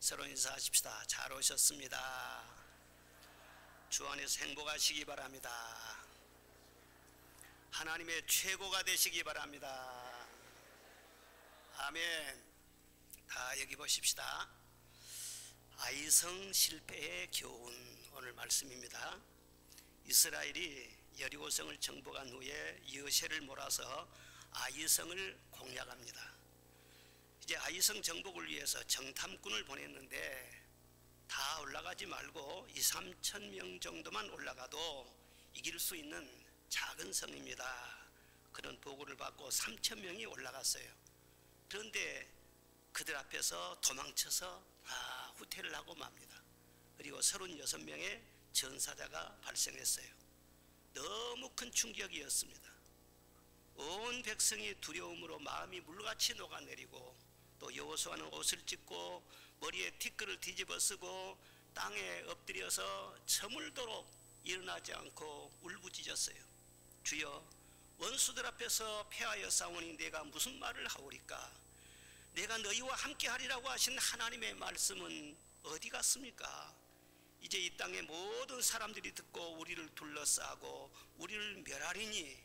서로 인사하십시다. 잘 오셨습니다. 주 안에서 행복하시기 바랍니다. 하나님의 최고가 되시기 바랍니다. 아멘. 다 여기 보십시다. 아이성 실패의 교훈, 오늘 말씀입니다. 이스라엘이 여리고성을 정복한 후에 여세를 몰아서 아이성을 공략합니다. 이제 아이성 정복을 위해서 정탐꾼을 보냈는데 다 올라가지 말고 2~3천 명 정도만 올라가도 이길 수 있는 작은 성입니다. 그런 보고를 받고 3천 명이 올라갔어요. 그런데 그들 앞에서 도망쳐서 후퇴를 하고 맙니다. 그리고 36명의 전사자가 발생했어요. 너무 큰 충격이었습니다. 온 백성이 두려움으로 마음이 물같이 녹아내리고, 또 여호수아는 옷을 찢고 머리에 티끌을 뒤집어 쓰고 땅에 엎드려서 저물도록 일어나지 않고 울부짖었어요. 주여, 원수들 앞에서 패하여 싸우니 내가 무슨 말을 하오리까? 내가 너희와 함께 하리라고 하신 하나님의 말씀은 어디 갔습니까? 이제 이 땅의 모든 사람들이 듣고 우리를 둘러싸고 우리를 멸하리니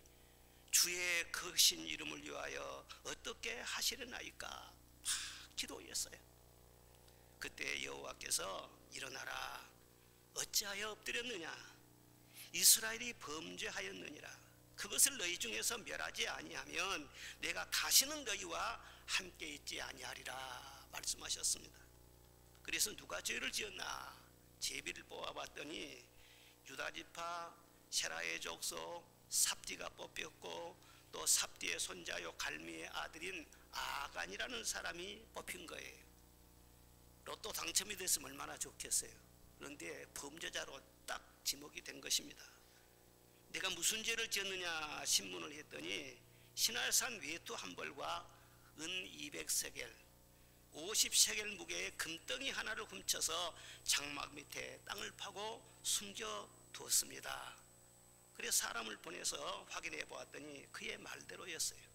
주의 거신 이름을 위하여 어떻게 하시려나이까? 기도했어요. 그때 여호와께서 일어나라, 어찌하여 엎드렸느냐? 이스라엘이 범죄하였느니라. 그것을 너희 중에서 멸하지 아니하면 내가 다시는 너희와 함께 있지 아니하리라 말씀하셨습니다. 그래서 누가 죄를 지었나? 제비를 뽑아봤더니 유다지파 세라의 족속 삽디가 뽑혔고, 또 삽디의 손자요 갈미의 아들인 아간이라는 사람이 뽑힌 거예요. 로또 당첨이 됐으면 얼마나 좋겠어요. 그런데 범죄자로 딱 지목이 된 것입니다. 내가 무슨 죄를 지었느냐 신문을 했더니 신할산 외투 한 벌과 은 200세겔 50세겔 무게의 금덩이 하나를 훔쳐서 장막 밑에 땅을 파고 숨겨두었습니다. 그래서 사람을 보내서 확인해 보았더니 그의 말대로였어요.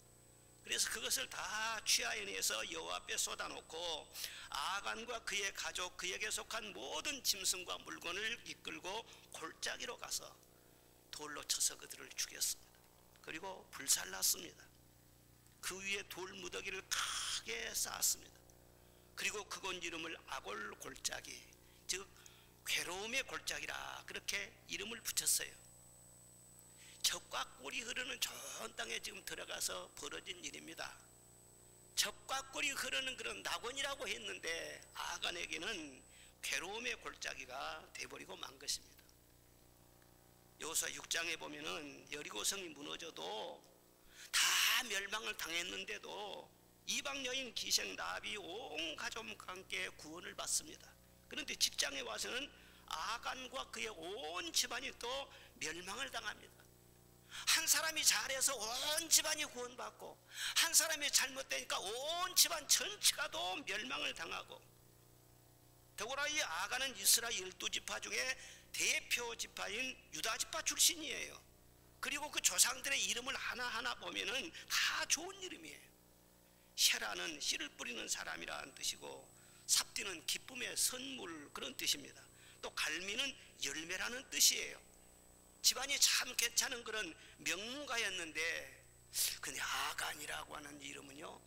그래서 그것을 다 취하여내서 여호와 앞에 쏟아놓고 아간과 그의 가족, 그에게 속한 모든 짐승과 물건을 이끌고 골짜기로 가서 돌로 쳐서 그들을 죽였습니다. 그리고 불살랐습니다. 그 위에 돌 무더기를 크게 쌓았습니다. 그리고 그곳 이름을 아골 골짜기, 즉 괴로움의 골짜기라 그렇게 이름을 붙였어요. 젖과 꿀이 흐르는 좋은 땅에 지금 들어가서 벌어진 일입니다. 젖과 꿀이 흐르는 그런 낙원이라고 했는데 아간에게는 괴로움의 골짜기가 돼버리고 만 것입니다. 여호수아 6장에 보면은 여리고성이 무너져도 다 멸망을 당했는데도 이방 여인 기생 라합이 온 가족과 함께 구원을 받습니다. 그런데 직장에 와서는 아간과 그의 온 집안이 또 멸망을 당합니다. 한 사람이 잘해서 온 집안이 구원받고, 한 사람이 잘못되니까 온 집안 전체가 또 멸망을 당하고, 더구나 이 아간은 이스라엘 12지파 중에 대표 지파인 유다지파 출신이에요. 그리고 그 조상들의 이름을 하나하나 보면은 다 좋은 이름이에요. 셰라는 씨를 뿌리는 사람이라는 뜻이고, 삽디는 기쁨의 선물 그런 뜻입니다. 또 갈미는 열매라는 뜻이에요. 집안이 참 괜찮은 그런 명문가였는데, 근데 아간이라고 하는 이름은요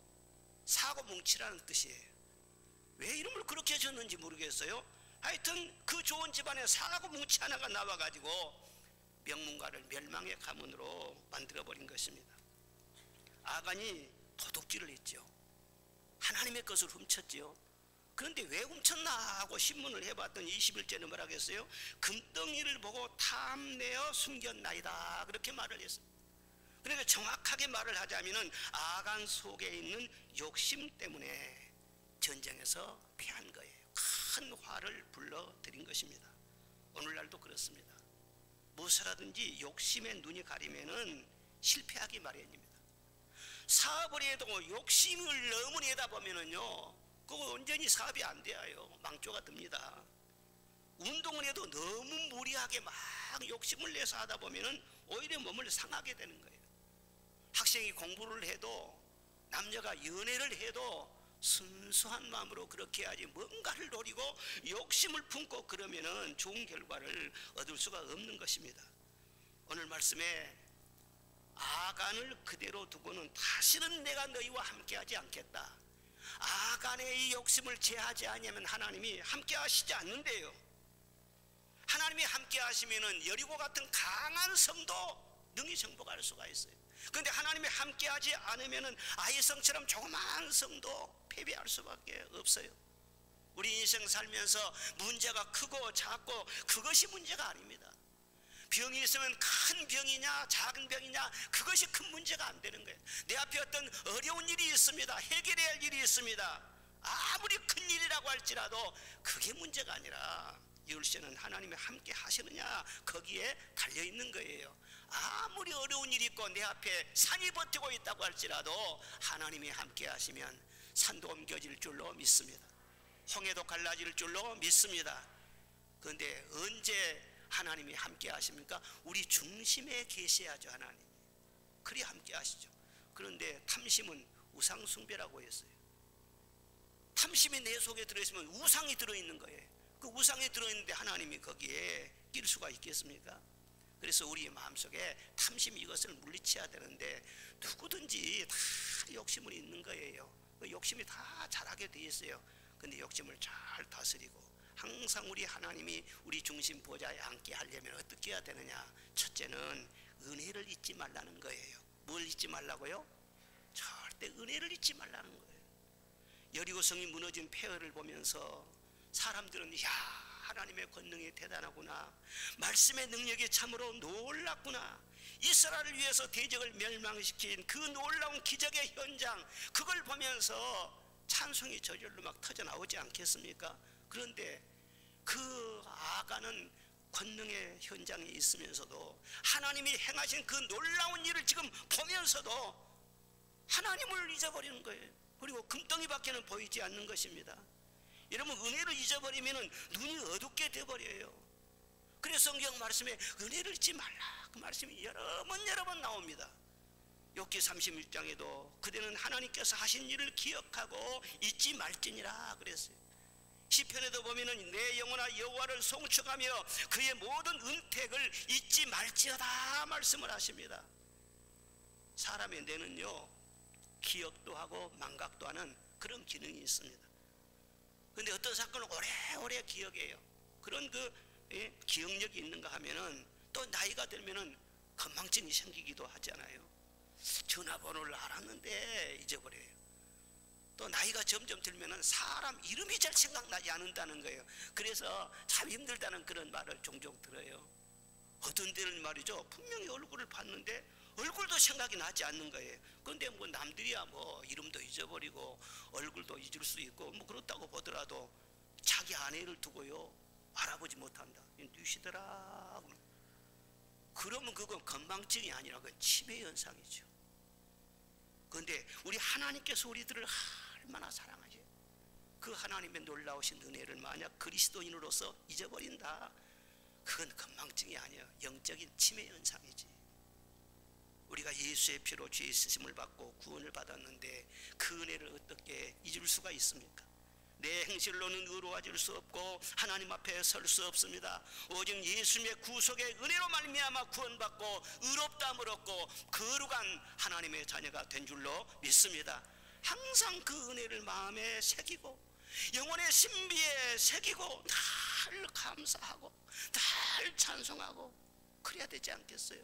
사고뭉치라는 뜻이에요. 왜 이름을 그렇게 졌는지 모르겠어요. 하여튼 그 좋은 집안에 사고뭉치 하나가 나와가지고 명문가를 멸망의 가문으로 만들어버린 것입니다. 아간이 도둑질을 했죠. 하나님의 것을 훔쳤죠. 그런데 왜 훔쳤나 하고 신문을 해봤더니 21절에 뭐라고 했어요? 금덩이를 보고 탐내어 숨겼나이다 그렇게 말을 했습니다. 그러니까 정확하게 말을 하자면은 아간 속에 있는 욕심 때문에 전쟁에서 패한 거예요. 큰 화를 불러들인 것입니다. 오늘날도 그렇습니다. 무엇이라든지 욕심에 눈이 가리면은 실패하기 마련입니다. 사업을 해도 욕심을 너무 내다 보면은요 그거 온전히 사업이 안 돼요. 망조가 듭니다. 운동을 해도 너무 무리하게 막 욕심을 내서 하다 보면은 오히려 몸을 상하게 되는 거예요. 학생이 공부를 해도, 남녀가 연애를 해도 순수한 마음으로 그렇게 해야지 뭔가를 노리고 욕심을 품고 그러면은 좋은 결과를 얻을 수가 없는 것입니다. 오늘 말씀에 아간을 그대로 두고는 다시는 내가 너희와 함께하지 않겠다. 아간의 이 욕심을 제하지 않으면 하나님이 함께하시지 않는데요. 하나님이 함께하시면은 여리고 같은 강한 성도 능히 정복할 수가 있어요. 그런데 하나님이 함께하지 않으면은 아이성처럼 조그마한 성도 패배할 수밖에 없어요. 우리 인생 살면서 문제가 크고 작고 그것이 문제가 아닙니다. 병이 있으면 큰 병이냐 작은 병이냐 그것이 큰 문제가 안 되는 거예요. 내 앞에 어떤 어려운 일이 있습니다. 해결해야 할 일이 있습니다. 아무리 큰 일이라고 할지라도 그게 문제가 아니라 열쇠는 하나님이 함께 하시느냐 거기에 달려있는 거예요. 아무리 어려운 일이 있고 내 앞에 산이 버티고 있다고 할지라도 하나님이 함께 하시면 산도 옮겨질 줄로 믿습니다. 홍해도 갈라질 줄로 믿습니다. 그런데 언제 하나님이 함께 하십니까? 우리 중심에 계셔야죠. 하나님이 그리 함께 하시죠. 그런데 탐심은 우상 숭배라고 했어요. 탐심이 내 속에 들어있으면 우상이 들어있는 거예요. 그 우상이 들어있는데 하나님이 거기에 낄 수가 있겠습니까? 그래서 우리 마음속에 탐심 이것을 물리쳐야 되는데 누구든지 다 욕심은 있는 거예요. 그 욕심이 다 자라게 돼 있어요. 근데 욕심을 잘 다스리고 항상 우리 하나님이 우리 중심 보좌에 함께 하려면 어떻게 해야 되느냐? 첫째는 은혜를 잊지 말라는 거예요. 뭘 잊지 말라고요? 절대 은혜를 잊지 말라는 거예요. 여리고성이 무너진 폐허를 보면서 사람들은 야 하나님의 권능이 대단하구나, 말씀의 능력이 참으로 놀랍구나, 이스라엘을 위해서 대적을 멸망시킨 그 놀라운 기적의 현장, 그걸 보면서 찬송이 저절로 막 터져나오지 않겠습니까? 그런데 그 아간은 권능의 현장에 있으면서도 하나님이 행하신 그 놀라운 일을 지금 보면서도 하나님을 잊어버리는 거예요. 그리고 금덩이밖에는 보이지 않는 것입니다. 여러분, 은혜를 잊어버리면 눈이 어둡게 되어버려요. 그래서 성경 말씀에 은혜를 잊지 말라, 그 말씀이 여러 번 나옵니다. 욥기 31장에도 그대는 하나님께서 하신 일을 기억하고 잊지 말지니라 그랬어요. 시편에도 보면은 내 영혼아 여호와를 송축하며 그의 모든 은택을 잊지 말지어다 말씀을 하십니다. 사람의 뇌는요 기억도 하고 망각도 하는 그런 기능이 있습니다. 그런데 어떤 사건을 오래오래 기억해요. 그런 기억력이 있는가 하면은 또 나이가 들면은 건망증이 생기기도 하잖아요. 전화번호를 알았는데 잊어버려요. 또 나이가 점점 들면은 사람 이름이 잘 생각나지 않는다는 거예요. 그래서 참 힘들다는 그런 말을 종종 들어요. 어떤 데는 말이죠, 분명히 얼굴을 봤는데 얼굴도 생각이 나지 않는 거예요. 그런데 뭐 남들이야 뭐 이름도 잊어버리고 얼굴도 잊을 수 있고 뭐 그렇다고 보더라도 자기 아내를 두고요 알아보지 못한다. 뉘시더라. 그러면 그건 건망증이 아니라 그건 치매 현상이죠. 그런데 우리 하나님께서 우리들을 얼마나 사랑하세요. 그 하나님의 놀라우신 은혜를 만약 그리스도인으로서 잊어버린다, 그건 건망증이 아니에요. 영적인 치매 현상이지. 우리가 예수의 피로 죄의 씻음을 받고 구원을 받았는데 그 은혜를 어떻게 잊을 수가 있습니까? 내 행실로는 의로워질 수 없고 하나님 앞에 설 수 없습니다. 오직 예수님의 구속의 은혜로 말미암아 구원받고 의롭다함을 얻고 거룩한 하나님의 자녀가 된 줄로 믿습니다. 항상 그 은혜를 마음에 새기고 영혼의 신비에 새기고 늘 감사하고 늘 찬송하고 그래야 되지 않겠어요?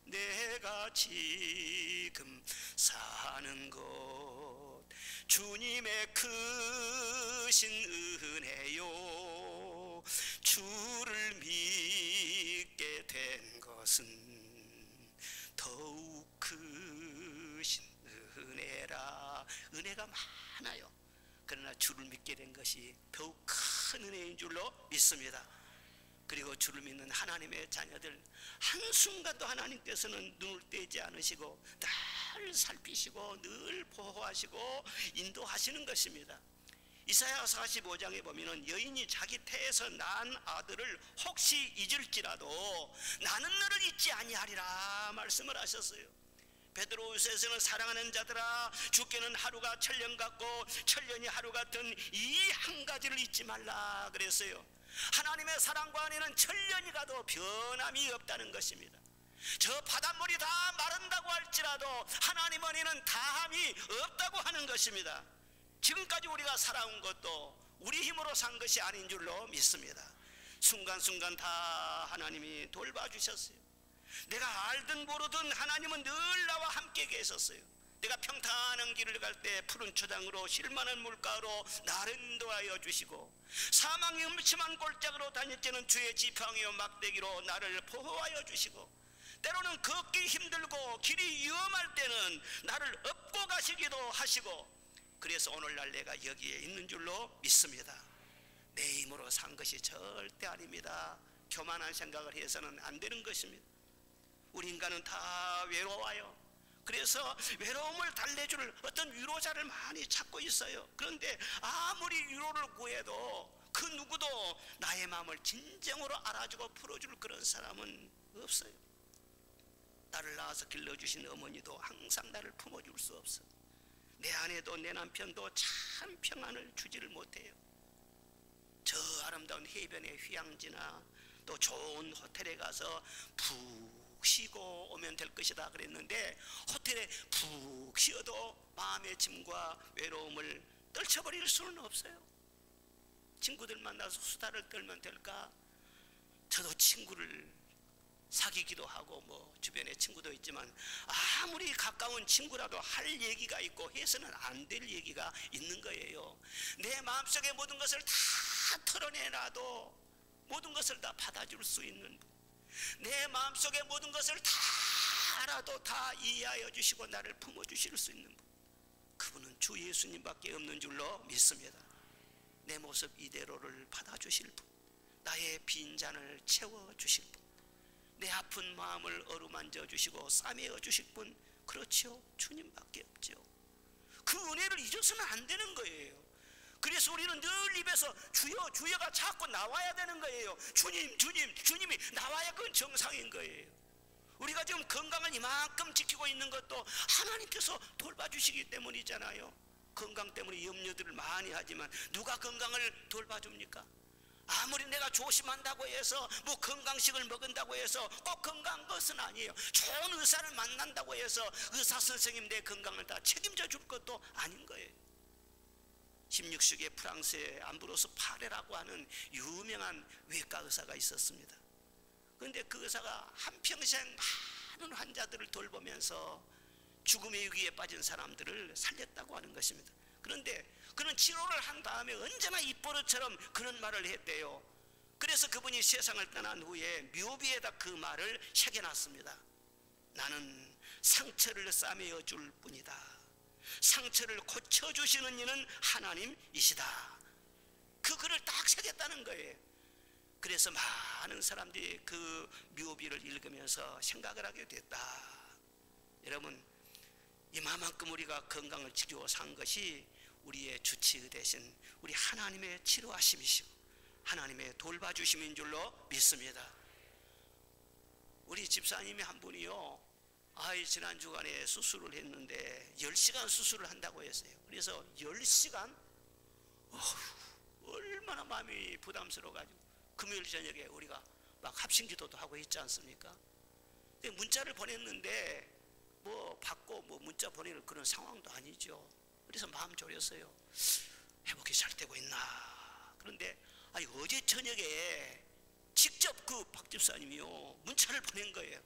내가 지금 사는 곳 주님의 크신 은혜요, 주를 믿게 된 것은 더욱 크신 은혜라. 은혜가 많아요. 그러나 주를 믿게 된 것이 더욱 큰 은혜인 줄로 믿습니다. 그리고 주를 믿는 하나님의 자녀들, 한순간도 하나님께서는 눈을 떼지 않으시고 늘 살피시고 늘 보호하시고 인도하시는 것입니다. 이사야 45장에 보면은 여인이 자기 태에서 낳은 아들을 혹시 잊을지라도 나는 너를 잊지 아니하리라 말씀을 하셨어요. 베드로후서에서는 사랑하는 자들아 죽기는 하루가 천년 같고 천년이 하루 같은 이 한 가지를 잊지 말라 그랬어요. 하나님의 사랑과 은혜는 천년이 가도 변함이 없다는 것입니다. 저 바닷물이 다 마른다고 할지라도 하나님의 은혜는 다함이 없다고 하는 것입니다. 지금까지 우리가 살아온 것도 우리 힘으로 산 것이 아닌 줄로 믿습니다. 순간순간 다 하나님이 돌봐주셨어요. 내가 알든 모르든 하나님은 늘 나와 함께 계셨어요. 내가 평탄한 길을 갈 때 푸른 초장으로 실만한 물가로 나를 인도하여 주시고, 사망이 음침한 골짜기로 다닐 때는 주의 지팡이와 막대기로 나를 보호하여 주시고, 때로는 걷기 힘들고 길이 위험할 때는 나를 업고 가시기도 하시고, 그래서 오늘날 내가 여기에 있는 줄로 믿습니다. 내 힘으로 산 것이 절대 아닙니다. 교만한 생각을 해서는 안 되는 것입니다. 우리 인간은 다 외로워요. 그래서 외로움을 달래줄 어떤 위로자를 많이 찾고 있어요. 그런데 아무리 위로를 구해도 그 누구도 나의 마음을 진정으로 알아주고 풀어줄 그런 사람은 없어요. 나를 낳아서 길러주신 어머니도 항상 나를 품어줄 수 없어. 내 아내도 내 남편도 참 평안을 주지를 못해요. 저 아름다운 해변의 휴양지나 또 좋은 호텔에 가서 푹 쉬고 오면 될 것이다 그랬는데, 호텔에 푹 쉬어도 마음의 짐과 외로움을 떨쳐버릴 수는 없어요. 친구들 만나서 수다를 떨면 될까? 저도 친구를 사귀기도 하고 주변에 친구도 있지만 아무리 가까운 친구라도 할 얘기가 있고 해서는 안 될 얘기가 있는 거예요. 내 마음속에 모든 것을 다 털어내놔도 모든 것을 다 받아줄 수 있는 분, 내 마음속에 모든 것을 다 알아도 다 이해하여 주시고 나를 품어주실 수 있는 분, 그분은 주 예수님밖에 없는 줄로 믿습니다. 내 모습 이대로를 받아주실 분, 나의 빈잔을 채워주실 분, 내 아픈 마음을 어루만져 주시고 싸매어 주실 분, 그렇죠, 주님밖에 없죠. 그 은혜를 잊어서는 안 되는 거예요. 그래서 우리는 늘 입에서 주여 주여가 자꾸 나와야 되는 거예요. 주님 주님 주님이 나와야 그건 정상인 거예요. 우리가 지금 건강을 이만큼 지키고 있는 것도 하나님께서 돌봐주시기 때문이잖아요. 건강 때문에 염려들을 많이 하지만 누가 건강을 돌봐줍니까? 아무리 내가 조심한다고 해서 건강식을 먹은다고 해서 꼭 건강한 것은 아니에요. 좋은 의사를 만난다고 해서 의사 선생님 내 건강을 다 책임져 줄 것도 아닌 거예요. 16세기에 프랑스의 암브로스 파레라고 하는 유명한 외과 의사가 있었습니다. 그런데 그 의사가 한평생 많은 환자들을 돌보면서 죽음의 위기에 빠진 사람들을 살렸다고 하는 것입니다. 그런데 그는 치료를 한 다음에 언제나 입버릇처럼 그런 말을 했대요. 그래서 그분이 세상을 떠난 후에 묘비에다 그 말을 새겨놨습니다. 나는 상처를 싸매어 줄 뿐이다. 상처를 고쳐주시는 이는 하나님이시다. 그 글을 딱 새겼다는 거예요. 그래서 많은 사람들이 그 묘비를 읽으면서 생각을 하게 됐다. 여러분, 이만큼 우리가 건강을 지키고 산 것이 우리의 주치 대신 우리 하나님의 치료하심이시고 하나님의 돌봐주심인 줄로 믿습니다. 우리 집사님이 한 분이요, 지난 주간에 수술을 했는데 10시간 수술을 한다고 했어요. 그래서 10시간? 얼마나 마음이 부담스러워가지고 금요일 저녁에 우리가 막 합심기도도 하고 있지 않습니까? 문자를 보냈는데 받고 문자 보내는 그런 상황도 아니죠. 그래서 마음 졸였어요. 회복이 잘 되고 있나? 그런데 어제 저녁에 직접 그 박 집사님이요 문자를 보낸 거예요.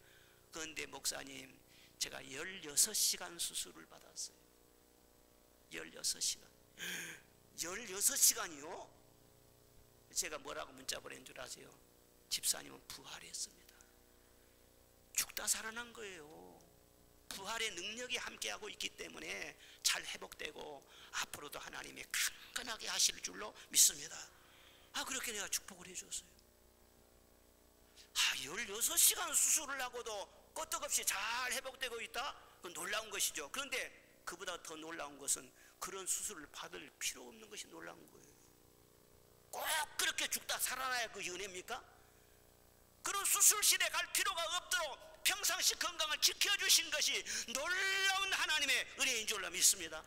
그런데 목사님, 제가 16시간 수술을 받았어요. 16시간 16시간이요? 제가 뭐라고 문자 보낸 줄 아세요? 집사님은 부활했습니다. 죽다 살아난 거예요. 부활의 능력이 함께하고 있기 때문에 잘 회복되고 앞으로도 하나님이 강건하게 하실 줄로 믿습니다. 그렇게 내가 축복을 해줬어요. 16시간 수술을 하고도 끄떡없이 잘 회복되고 있다? 그건 놀라운 것이죠. 그런데 그보다 더 놀라운 것은 그런 수술을 받을 필요 없는 것이 놀라운 거예요. 꼭 그렇게 죽다 살아나야 그 은혜입니까? 그런 수술실에 갈 필요가 없도록 평상시 건강을 지켜주신 것이 놀라운 하나님의 은혜인 줄로 믿습니다.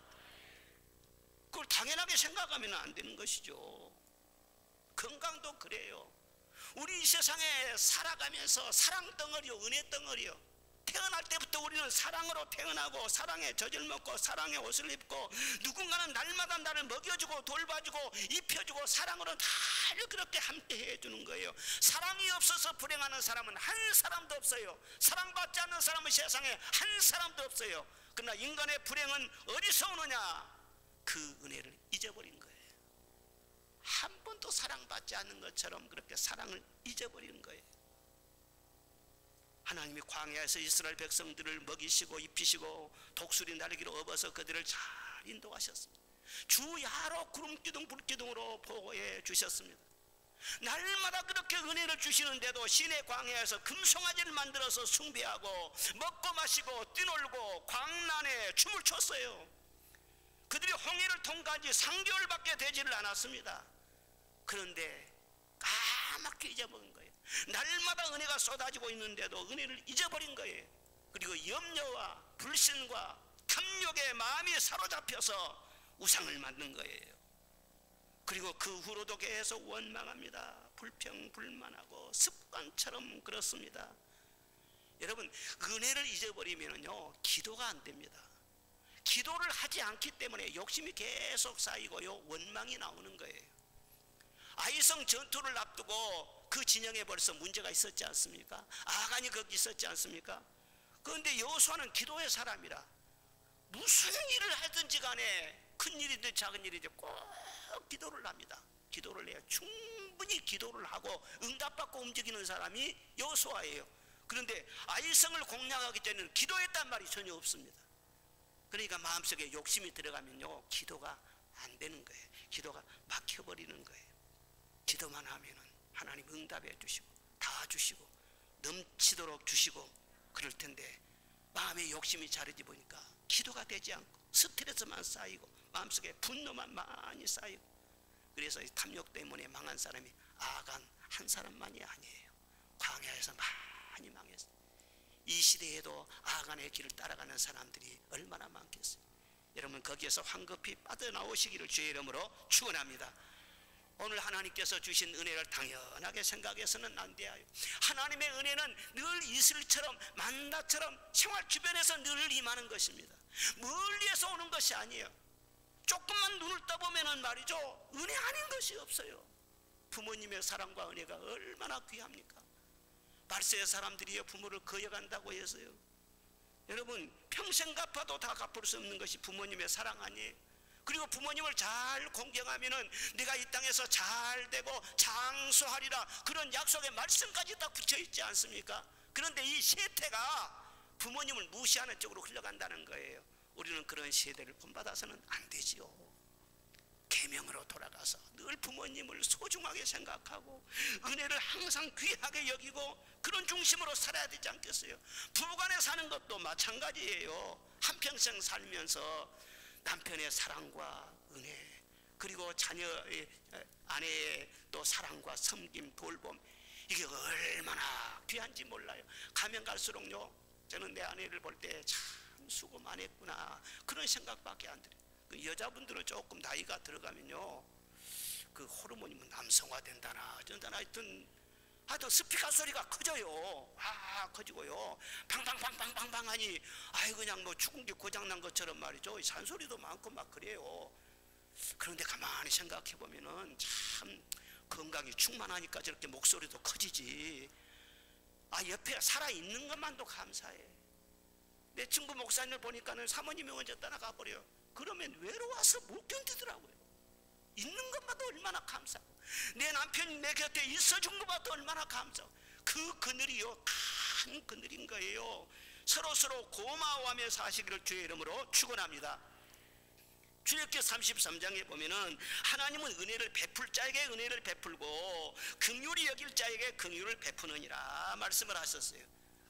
그걸 당연하게 생각하면 안 되는 것이죠. 건강도 그래요. 우리 이 세상에 살아가면서 사랑 덩어리요, 은혜 덩어리요. 태어날 때부터 우리는 사랑으로 태어나고 사랑의 젖을 먹고 사랑의 옷을 입고 누군가는 날마다 나를 먹여주고 돌봐주고 입혀주고 사랑으로 늘 그렇게 함께 해주는 거예요. 사랑이 없어서 불행하는 사람은 한 사람도 없어요. 사랑받지 않는 사람은 세상에 한 사람도 없어요. 그러나 인간의 불행은 어디서 오느냐? 그 은혜를 잊어버린 거예요. 한 번도 사랑받지 않는 것처럼 그렇게 사랑을 잊어버리는 거예요. 하나님이 광야에서 이스라엘 백성들을 먹이시고 입히시고 독수리 날개로 업어서 그들을 잘 인도하셨습니다. 주 야로 구름기둥 불기둥으로 보호해 주셨습니다. 날마다 그렇게 은혜를 주시는데도 시내 광야에서 금송아지를 만들어서 숭배하고 먹고 마시고 뛰놀고 광란에 춤을 췄어요. 그들이 홍해를 통과한 지 3개월밖에 되지를 않았습니다. 그런데 까맣게 잊어먹은 거예요. 날마다 은혜가 쏟아지고 있는데도 은혜를 잊어버린 거예요. 그리고 염려와 불신과 탐욕에 마음이 사로잡혀서 우상을 만든 거예요. 그리고 그 후로도 계속 원망합니다. 불평불만하고 습관처럼 그렇습니다. 여러분, 은혜를 잊어버리면요 기도가 안 됩니다. 기도를 하지 않기 때문에 욕심이 계속 쌓이고요 원망이 나오는 거예요. 아이성 전투를 앞두고 그 진영에 벌써 문제가 있었지 않습니까? 아간이 거기 있었지 않습니까? 그런데 여호수아는 기도의 사람이라 무슨 일을 하든지 간에 큰 일이든 작은 일이든 꼭 기도를 합니다. 기도를 해요. 충분히 기도를 하고 응답받고 움직이는 사람이 여호수아예요. 그런데 아이성을 공략하기 전에는 기도했단 말이 전혀 없습니다. 그러니까 마음속에 욕심이 들어가면요 기도가 안 되는 거예요. 기도가 막혀버리는 거예요. 기도만 하면은 하나님 응답해 주시고 다 주시고 넘치도록 주시고 그럴 텐데 마음에 욕심이 자르지 보니까 기도가 되지 않고 스트레스만 쌓이고 마음속에 분노만 많이 쌓이고 그래서 이 탐욕 때문에 망한 사람이 아간 한 사람만이 아니에요. 광야에서 많이 망했어요. 이 시대에도 아간의 길을 따라가는 사람들이 얼마나 많겠어요. 여러분 거기에서 황급히 빠져나오시기를 주의 이름으로 축원합니다. 오늘 하나님께서 주신 은혜를 당연하게 생각해서는 안 돼요. 하나님의 은혜는 늘 이슬처럼 만나처럼 생활 주변에서 늘 임하는 것입니다. 멀리에서 오는 것이 아니에요. 조금만 눈을 떠보면 말이죠 은혜 아닌 것이 없어요. 부모님의 사랑과 은혜가 얼마나 귀합니까? 말세의 사람들이 부모를 거역한다고 해서요 여러분 평생 갚아도 다 갚을 수 없는 것이 부모님의 사랑 아니에요. 그리고 부모님을 잘 공경하면은 내가 이 땅에서 잘 되고 장수하리라 그런 약속의 말씀까지 딱 붙여 있지 않습니까? 그런데 이 세태가 부모님을 무시하는 쪽으로 흘러간다는 거예요. 우리는 그런 세대를 본받아서는 안 되지요. 계명으로 돌아가서 늘 부모님을 소중하게 생각하고 은혜를 항상 귀하게 여기고 그런 중심으로 살아야 되지 않겠어요? 부부간에 사는 것도 마찬가지예요. 한평생 살면서 남편의 사랑과 은혜 그리고 자녀의 아내의 또 사랑과 섬김 돌봄 이게 얼마나 귀한지 몰라요. 가면 갈수록요 저는 내 아내를 볼 때 참 수고 많이 했구나 그런 생각밖에 안 들어요. 그 여자분들은 조금 나이가 들어가면요 그 호르몬이 뭐 남성화된다나 어쩐다나 하여튼 스피커 소리가 커져요. 커지고요 팡팡팡팡팡팡 하니 그냥 뭐 축구기 고장난 것처럼 말이죠 잔소리도 많고 막 그래요. 그런데 가만히 생각해 보면은 참 건강이 충만하니까 저렇게 목소리도 커지지 옆에 살아있는 것만도 감사해. 내 친구 목사님을 보니까는 사모님이 먼저 떠나가 버려요. 그러면 외로워서 못 견디더라고요. 있는 것마다 얼마나 감사하고 내 남편이 내 곁에 있어준 것마다 얼마나 감사하고 그 그늘이요 큰 그늘인 거예요. 서로 고마워하며 사시기를 주의 이름으로 축원합니다. 출애굽기 33장에 보면은 하나님은 은혜를 베풀 자에게 은혜를 베풀고 긍휼히 여길 자에게 긍휼을 베푸느니라 말씀을 하셨어요.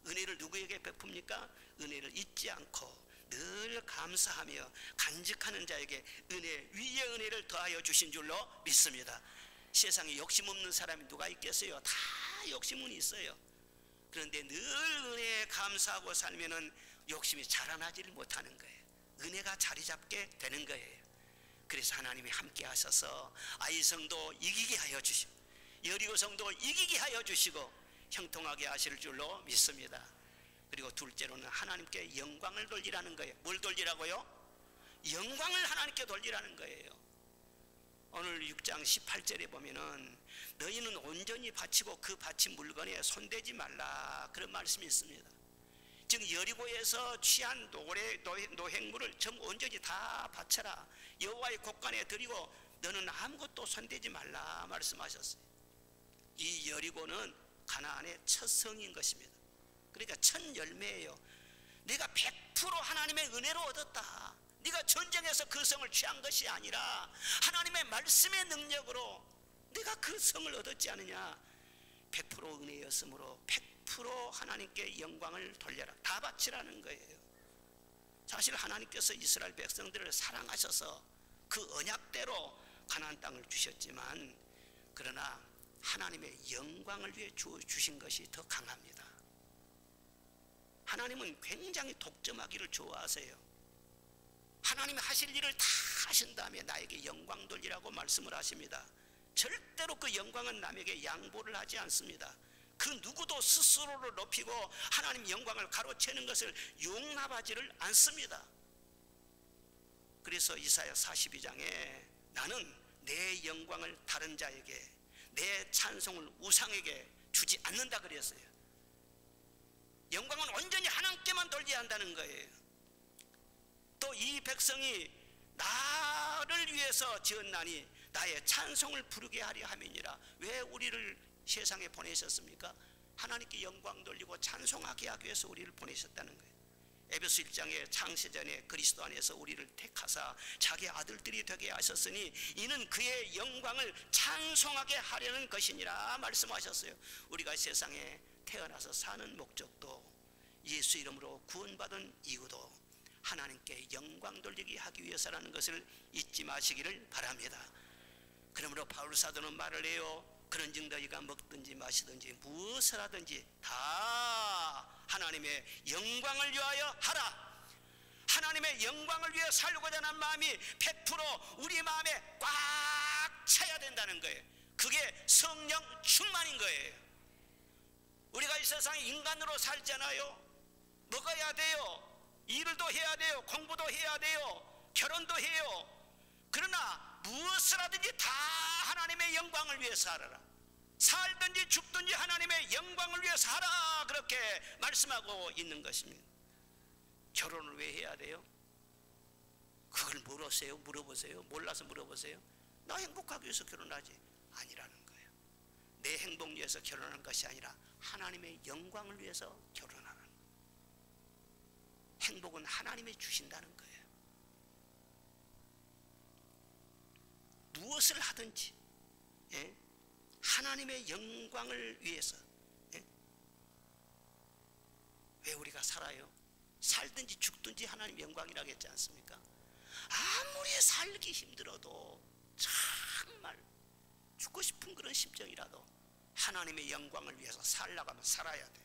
은혜를 누구에게 베풉니까? 은혜를 잊지 않고 늘 감사하며 간직하는 자에게 은혜 위에 은혜를 더하여 주신 줄로 믿습니다. 세상에 욕심 없는 사람이 누가 있겠어요? 다 욕심은 있어요. 그런데 늘 은혜에 감사하고 살면은 욕심이 자라나지를 못하는 거예요. 은혜가 자리 잡게 되는 거예요. 그래서 하나님이 함께 하셔서 아이성도 이기게 하여 주시고 여리고성도 이기게 하여 주시고 형통하게 하실 줄로 믿습니다. 그리고 둘째로는 하나님께 영광을 돌리라는 거예요. 뭘 돌리라고요? 영광을 하나님께 돌리라는 거예요. 오늘 6장 18절에 보면은 너희는 온전히 바치고 그 바친 물건에 손대지 말라, 그런 말씀이 있습니다. 즉 여리고에서 취한 노획물을 전부 온전히 다 바쳐라, 여호와의 곳간에 드리고 너는 아무것도 손대지 말라 말씀하셨어요. 이 여리고는 가나안의 첫 성인 것입니다. 그러니까 첫 열매예요. 내가 100% 하나님의 은혜로 얻었다, 네가 전쟁에서 그 성을 취한 것이 아니라 하나님의 말씀의 능력으로 네가 그 성을 얻었지 않느냐. 100% 은혜였으므로 100% 하나님께 영광을 돌려라, 다 바치라는 거예요. 사실 하나님께서 이스라엘 백성들을 사랑하셔서 그 언약대로 가나안 땅을 주셨지만, 그러나 하나님의 영광을 위해 주신 것이 더 강합니다. 하나님은 굉장히 독점하기를 좋아하세요. 하나님이 하실 일을 다 하신 다음에 나에게 영광 돌리라고 말씀을 하십니다. 절대로 그 영광은 남에게 양보를 하지 않습니다. 그 누구도 스스로를 높이고 하나님 영광을 가로채는 것을 용납하지를 않습니다. 그래서 이사야 42장에 나는 내 영광을 다른 자에게, 내 찬송을 우상에게 주지 않는다 그랬어요. 영광은 온전히 하나님께만 돌려야 한다는 거예요. 또 이 백성이 나를 위해서 지었나니 나의 찬송을 부르게 하려 함이니라. 왜 우리를 세상에 보내셨습니까? 하나님께 영광 돌리고 찬송하게 하기 위해서 우리를 보내셨다는 거예요. 에베소 1장에 창세전에 그리스도 안에서 우리를 택하사 자기 아들들이 되게 하셨으니 이는 그의 영광을 찬송하게 하려는 것이니라 말씀하셨어요. 우리가 세상에 태어나서 사는 목적도, 예수 이름으로 구원받은 이유도 하나님께 영광 돌리게 하기 위해서라는 것을 잊지 마시기를 바랍니다. 그러므로 바울 사도는 말을 해요. 그런즉 너희가 먹든지 마시든지 무엇을 하든지 다 하나님의 영광을 위하여 하라. 하나님의 영광을 위해 살고자 하는 마음이 100% 우리 마음에 꽉 차야 된다는 거예요. 그게 성령 충만인 거예요. 우리가 이 세상에 인간으로 살잖아요. 먹어야 돼요. 일도 해야 돼요. 공부도 해야 돼요. 결혼도 해요. 그러나 무엇을 하든지 다 하나님의 영광을 위해서 살아라. 살든지 죽든지 하나님의 영광을 위해서 살아, 그렇게 말씀하고 있는 것입니다. 결혼을 왜 해야 돼요? 그걸 물어보세요. 몰라서 물어보세요. 나 행복하기 위해서 결혼하지, 아니라는 거예요. 내 행복 위해서 결혼하는 것이 아니라 하나님의 영광을 위해서 결혼하는 거예요. 행복은 하나님이 주신다는 거예요. 무엇을 하든지 하나님의 영광을 위해서. 왜 우리가 살아요? 살든지 죽든지 하나님 영광이라고 했지 않습니까? 아무리 살기 힘들어도, 정말 죽고 싶은 그런 심정이라도 하나님의 영광을 위해서 살려고 하면 살아야 돼.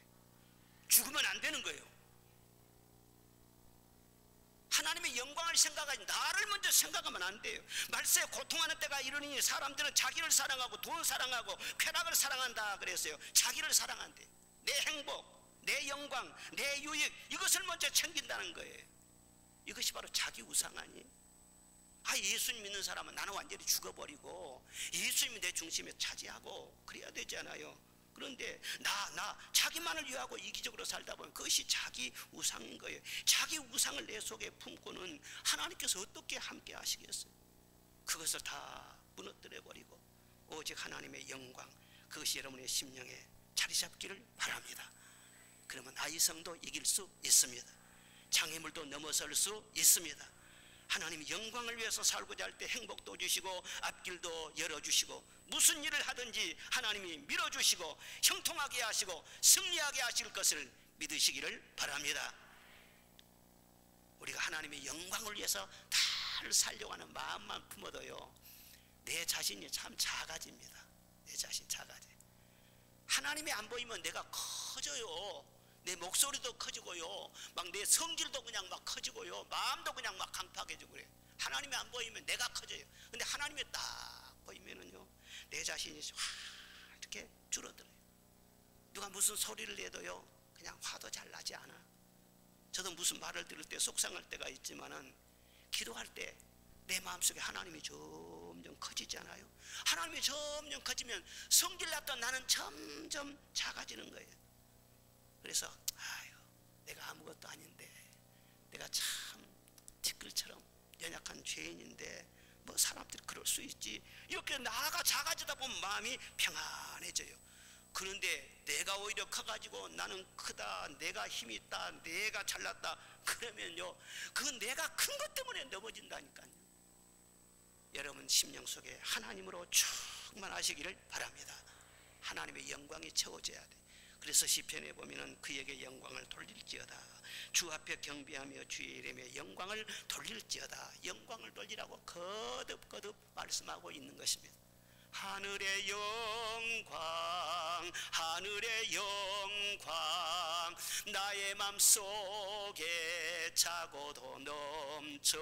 죽으면 안 되는 거예요. 하나님의 영광을 생각하지 나를 먼저 생각하면 안 돼요. 말세에 고통하는 때가 이르니 사람들은 자기를 사랑하고 돈 사랑하고 쾌락을 사랑한다 그랬어요. 자기를 사랑한대. 내 행복, 내 영광, 내 유익, 이것을 먼저 챙긴다는 거예요. 이것이 바로 자기 우상 아니에요? 예수님 믿는 사람은 나는 완전히 죽어버리고 예수님이 내 중심에 차지하고 그래야 되잖아요. 그런데 자기만을 위하고 이기적으로 살다 보면 그것이 자기 우상인 거예요. 자기 우상을 내 속에 품고는 하나님께서 어떻게 함께 하시겠어요? 그것을 다 무너뜨려 버리고 오직 하나님의 영광, 그것이 여러분의 심령에 자리 잡기를 바랍니다. 그러면 아이성도 이길 수 있습니다. 장애물도 넘어설 수 있습니다. 하나님이 영광을 위해서 살고자 할 때 행복도 주시고 앞길도 열어주시고 무슨 일을 하든지 하나님이 밀어주시고 형통하게 하시고 승리하게 하실 것을 믿으시기를 바랍니다. 우리가 하나님의 영광을 위해서 다 살려고 하는 마음만 품어도요, 내 자신이 참 작아집니다. 내 자신 작아져. 하나님이 안 보이면 내가 커져 커져요. 내 목소리도 커지고요. 막 내 성질도 그냥 막 커지고요. 마음도 그냥 막 강팍해지고 그래. 하나님이 안 보이면 내가 커져요. 근데 하나님이 딱 보이면은요, 내 자신이 확 이렇게 줄어들어요. 누가 무슨 소리를 내도요, 그냥 화도 잘 나지 않아. 저도 무슨 말을 들을 때 속상할 때가 있지만은 기도할 때 내 마음속에 하나님이 점점 커지잖아요. 하나님이 점점 커지면 성질 났던 나는 점점 작아지는 거예요. 그래서 아유, 내가 아무것도 아닌데, 내가 참 티끌처럼 연약한 죄인인데 뭐 사람들이 그럴 수 있지, 이렇게 나가 작아지다 보면 마음이 평안해져요. 그런데 내가 오히려 커가지고 나는 크다, 내가 힘이 있다, 내가 잘났다, 그러면요, 그 내가 큰 것 때문에 넘어진다니까요. 여러분 심령 속에 하나님으로 충만하시기를 바랍니다. 하나님의 영광이 채워져야 돼. 그래서 시편에 보면은 그에게 영광을 돌릴지어다, 주 앞에 경배하며 주의 이름에 영광을 돌릴지어다, 영광을 돌리라고 거듭거듭 말씀하고 있는 것입니다. 하늘의 영광, 하늘의 영광, 나의 맘속에 차고도 넘쳐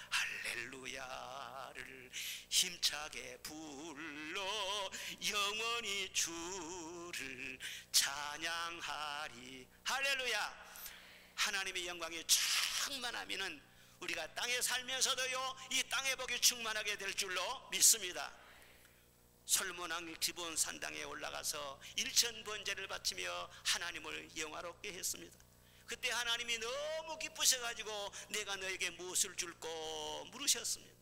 할렐루야를 힘차게 불러 영원히 주를 찬양하리. 할렐루야. 하나님의 영광이 충만하면은 우리가 땅에 살면서도요, 이 땅의 복이 충만하게 될 줄로 믿습니다. 솔로몬 왕이 기브온 산당에 올라가서 일천 번제를 바치며 하나님을 영화롭게 했습니다. 그때 하나님이 너무 기쁘셔가지고 내가 너에게 무엇을 줄꼬 물으셨습니다.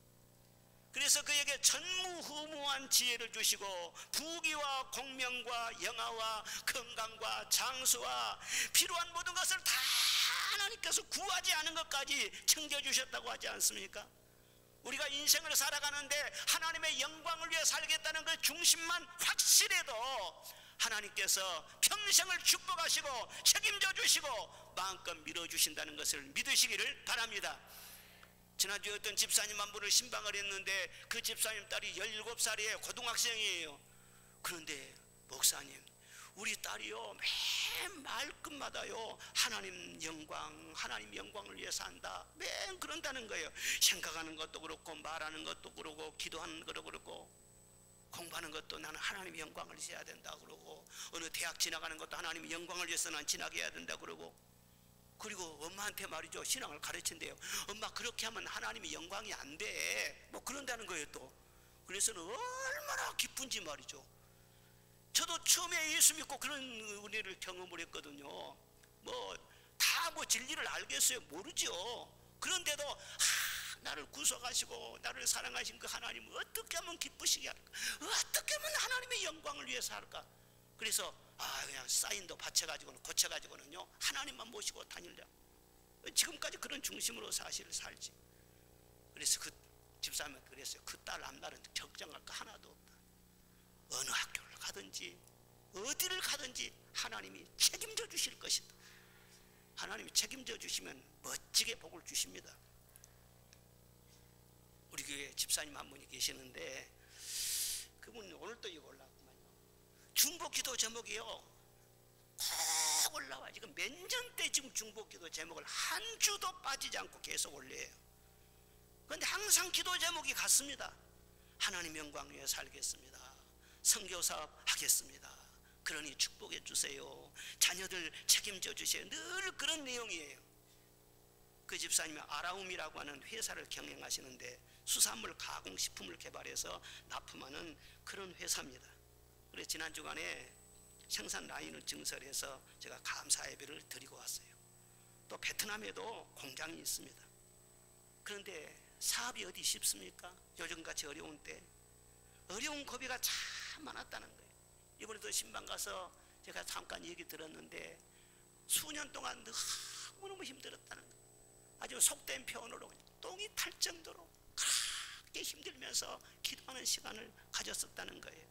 그래서 그에게 전무후무한 지혜를 주시고 부귀와 공명과 영화와 건강과 장수와 필요한 모든 것을 다 하나님께서 구하지 않은 것까지 챙겨주셨다고 하지 않습니까? 우리가 인생을 살아가는데 하나님의 영광을 위해 살겠다는 그 중심만 확실해도 하나님께서 평생을 축복하시고 책임져 주시고 마음껏 밀어주신다는 것을 믿으시기를 바랍니다. 지난주에 어떤 집사님 한 분을 신방을 했는데 그 집사님 딸이 17살이에요. 고등학생이에요. 그런데 목사님, 우리 딸이요 맨 말끝마다요 하나님 영광을 위해 산다, 맨 그런다는 거예요. 생각하는 것도 그렇고 말하는 것도 그렇고 기도하는 것도 그렇고 공부하는 것도 나는 하나님 영광을 위해서 해야 된다 그러고, 어느 대학 지나가는 것도 하나님 영광을 위해서 난 지나게 해야 된다 그러고, 그리고 엄마한테 말이죠, 신앙을 가르친대요. 엄마 그렇게 하면 하나님의 영광이 안 돼, 뭐 그런다는 거예요 또. 그래서는 얼마나 기쁜지 말이죠. 저도 처음에 예수 믿고 그런 은혜를 경험을 했거든요. 뭐 진리를 알겠어요? 모르죠. 그런데도 나를 구속하시고 나를 사랑하신 그 하나님을 어떻게 하면 기쁘시게 할까, 어떻게 하면 하나님의 영광을 위해서 할까. 그래서 그냥 사인도 받쳐가지고는 고쳐가지고는요 하나님만 모시고 다닐려. 지금까지 그런 중심으로 사실을 살지. 그래서 그 집사님한테 그랬어요. 그 딸 앞날은 걱정할 거 하나도 없다. 어느 학교를 가든지 어디를 가든지 하나님이 책임져 주실 것이다. 하나님이 책임져 주시면 멋지게 복을 주십니다. 우리 교회 집사님 한 분이 계시는데 그분 오늘 또 이거 올라왔구만요. 중보기도 제목이요 꼭 올라와. 지금 몇 년 때 지금 중보기도 제목을 한 주도 빠지지 않고 계속 올려요. 그런데 항상 기도 제목이 같습니다. 하나님 영광 위에 살겠습니다. 선교사업 하겠습니다. 그러니 축복해 주세요. 자녀들 책임져 주세요. 늘 그런 내용이에요. 그 집사님이 아라움이라고 하는 회사를 경영하시는데 수산물 가공식품을 개발해서 납품하는 그런 회사입니다. 그래서 지난 주간에 생산 라인을 증설해서 제가 감사 예배를 드리고 왔어요. 또 베트남에도 공장이 있습니다. 그런데 사업이 어디 쉽습니까? 요즘같이 어려운 때 어려운 고비가 참 많았다는 거예요. 이번에도 신방 가서 제가 잠깐 얘기 들었는데 수년 동안 너무너무 힘들었다는 거예요. 아주 속된 표현으로 똥이 탈 정도로 그렇게 힘들면서 기도하는 시간을 가졌었다는 거예요.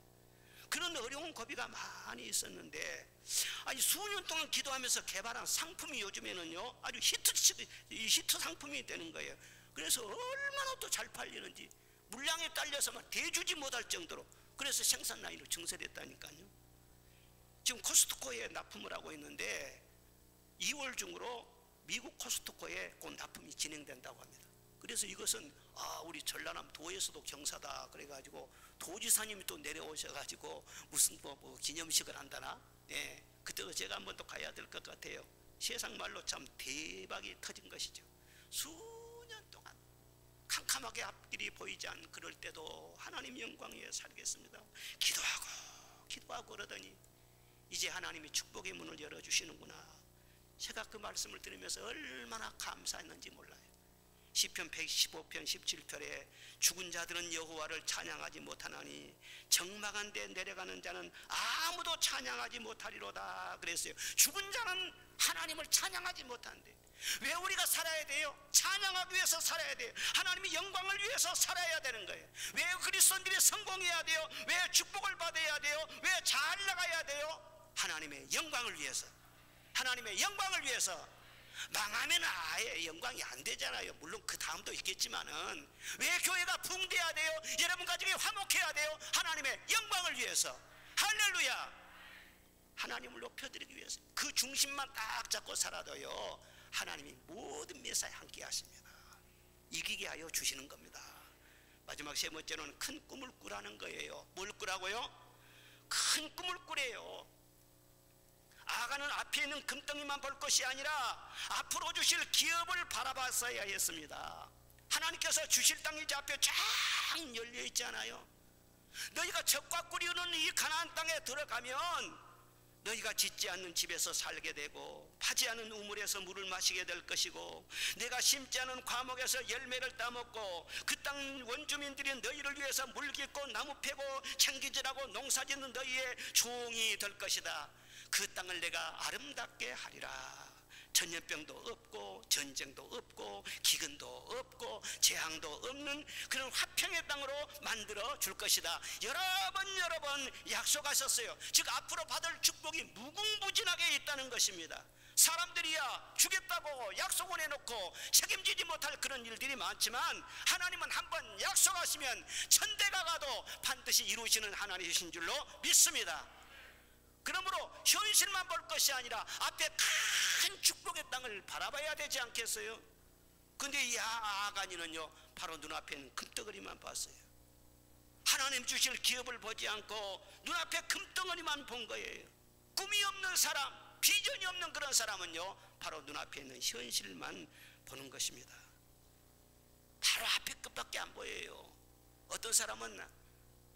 그런 어려운 고비가 많이 있었는데 아니 수년 동안 기도하면서 개발한 상품이 요즘에는요 아주 히트 상품이 되는 거예요. 그래서 얼마나 또 잘 팔리는지 물량에 딸려서 막 대주지 못할 정도로, 그래서 생산 라인을 증설했다니까요. 지금 코스트코에 납품을 하고 있는데 2월 중으로 미국 코스트코에 곧 납품이 진행된다고 합니다. 그래서 이것은 우리 전라남 도에서도 경사다 그래가지고 도지사님이 또 내려오셔가지고 무슨 뭐 기념식을 한다나, 예, 그때 제가 한번 또 가야 될 것 같아요. 세상 말로 참 대박이 터진 것이죠. 수년 동안 캄캄하게 앞길이 보이지 않는 그럴 때도 하나님 영광 위에 살겠습니다. 기도하고 그러더니 이제 하나님이 축복의 문을 열어주시는구나. 제가 그 말씀을 들으면서 얼마나 감사했는지 몰라요. 시편 115편 17절에 죽은 자들은 여호와를 찬양하지 못하나니 적막한 데 내려가는 자는 아무도 찬양하지 못하리로다 그랬어요. 죽은 자는 하나님을 찬양하지 못한대. 왜 우리가 살아야 돼요? 찬양하기 위해서 살아야 돼요. 하나님의 영광을 위해서 살아야 되는 거예요. 왜 그리스도인들이 성공해야 돼요? 왜 축복을 받아야 돼요? 왜 잘 나가야 돼요? 하나님의 영광을 위해서. 하나님의 영광을 위해서. 망하면 아예 영광이 안 되잖아요. 물론 그 다음도 있겠지만은 왜 교회가 붕대야 돼요? 여러분 가정이 화목해야 돼요? 하나님의 영광을 위해서. 할렐루야. 하나님을 높여드리기 위해서 그 중심만 딱 잡고 살아도요 하나님이 모든 매사에 함께 하십니다. 이기게 하여 주시는 겁니다. 마지막 세 번째는 큰 꿈을 꾸라는 거예요. 뭘 꾸라고요? 큰 꿈을 꾸래요. 아가는 앞에 있는 금덩이만 볼 것이 아니라 앞으로 주실 기업을 바라봤어야 했습니다. 하나님께서 주실 땅이 이제 앞에 쫙 열려 있잖아요. 너희가 젖과 꿀이 흐르는 이 가나안 땅에 들어가면 너희가 짓지 않는 집에서 살게 되고 파지 않은 우물에서 물을 마시게 될 것이고 내가 심지 않은 과목에서 열매를 따먹고 그 땅 원주민들이 너희를 위해서 물 깃고 나무 패고 챙기질하고 농사짓는 너희의 종이 될 것이다. 그 땅을 내가 아름답게 하리라. 전염병도 없고 전쟁도 없고 기근도 없고 재앙도 없는 그런 화평의 땅으로 만들어 줄 것이다. 여러 번 약속하셨어요. 즉 앞으로 받을 축복이 무궁무진하게 있다는 것입니다. 사람들이야 주겠다고 약속을 해놓고 책임지지 못할 그런 일들이 많지만 하나님은 한번 약속하시면 천대가 가도 반드시 이루시는 하나님이신 줄로 믿습니다. 그러므로 현실만 볼 것이 아니라 앞에 큰 축복의 땅을 바라봐야 되지 않겠어요? 근데 이 아간이는요 바로 눈앞에 있는 금덩어리만 봤어요. 하나님 주실 기업을 보지 않고 눈앞에 금덩어리만 본 거예요. 꿈이 없는 사람, 비전이 없는 그런 사람은요 바로 눈앞에 있는 현실만 보는 것입니다. 바로 앞에 끝밖에 안 보여요. 어떤 사람은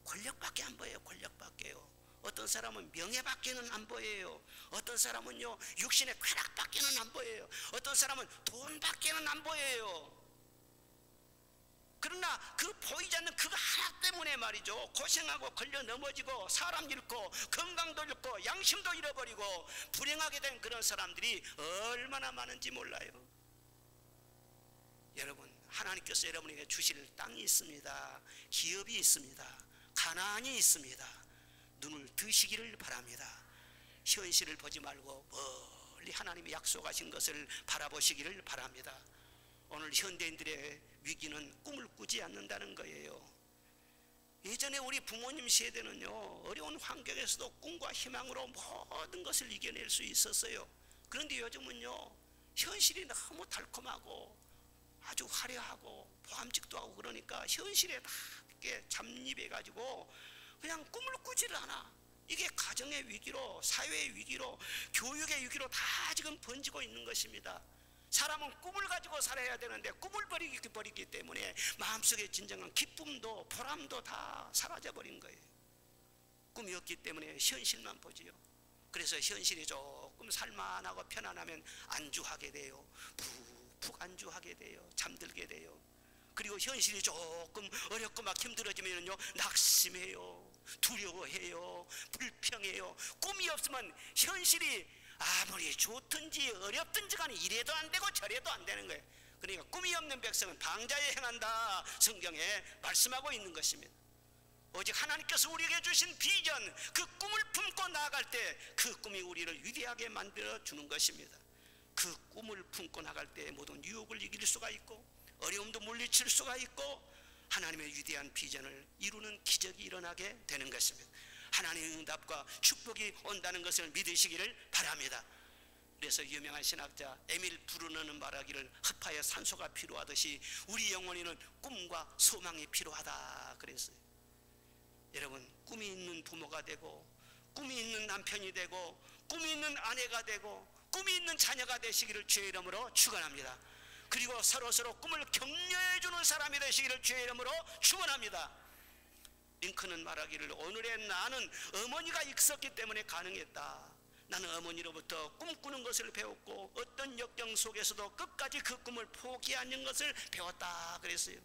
권력밖에 안 보여요. 권력밖에요. 어떤 사람은 명예밖에는 안 보여요. 어떤 사람은요 육신의 쾌락밖에는 안 보여요. 어떤 사람은 돈밖에는 안 보여요. 그러나 그 보이지 않는 그거 하나 때문에 말이죠 고생하고 걸려 넘어지고 사람 잃고 건강도 잃고 양심도 잃어버리고 불행하게 된 그런 사람들이 얼마나 많은지 몰라요. 여러분 하나님께서 여러분에게 주실 땅이 있습니다. 기업이 있습니다. 가나안이 있습니다. 눈을 드시기를 바랍니다. 현실을 보지 말고 멀리 하나님이 약속하신 것을 바라보시기를 바랍니다. 오늘 현대인들의 위기는 꿈을 꾸지 않는다는 거예요. 예전에 우리 부모님 세대는요 어려운 환경에서도 꿈과 희망으로 모든 것을 이겨낼 수 있었어요. 그런데 요즘은요 현실이 너무 달콤하고 아주 화려하고 보암직도 하고 그러니까 현실에 다 잠입해 가지고 그냥 꿈을 꾸지를 않아. 이게 가정의 위기로 사회의 위기로 교육의 위기로 다 지금 번지고 있는 것입니다. 사람은 꿈을 가지고 살아야 되는데 꿈을 버리기 때문에 마음속에 진정한 기쁨도 보람도 다 사라져버린 거예요. 꿈이 없기 때문에 현실만 보지요. 그래서 현실이 조금 살만하고 편안하면 안주하게 돼요. 푹 안주하게 돼요. 잠들게 돼요. 그리고 현실이 조금 어렵고 막 힘들어지면요 낙심해요. 두려워해요. 불평해요. 꿈이 없으면 현실이 아무리 좋든지 어렵든지 간에 이래도 안 되고 저래도 안 되는 거예요. 그러니까 꿈이 없는 백성은 방자에 행한다 성경에 말씀하고 있는 것입니다. 오직 하나님께서 우리에게 주신 비전 그 꿈을 품고 나아갈 때 그 꿈이 우리를 위대하게 만들어 주는 것입니다. 그 꿈을 품고 나갈 때 모든 유혹을 이길 수가 있고 어려움도 물리칠 수가 있고 하나님의 위대한 비전을 이루는 기적이 일어나게 되는 것입니다. 하나님의 응답과 축복이 온다는 것을 믿으시기를 바랍니다. 그래서 유명한 신학자 에밀 브루너는 말하기를 흡하여 산소가 필요하듯이 우리 영혼에는 꿈과 소망이 필요하다 그랬어요. 여러분, 꿈이 있는 부모가 되고 꿈이 있는 남편이 되고 꿈이 있는 아내가 되고 꿈이 있는 자녀가 되시기를 주의 이름으로 축원합니다. 그리고 서로서로 꿈을 격려해 주는 사람이 되시기를 주의 이름으로 축원합니다. 링컨은 말하기를 오늘의 나는 어머니가 있었기 때문에 가능했다. 나는 어머니로부터 꿈꾸는 것을 배웠고 어떤 역경 속에서도 끝까지 그 꿈을 포기하는 것을 배웠다 그랬어요.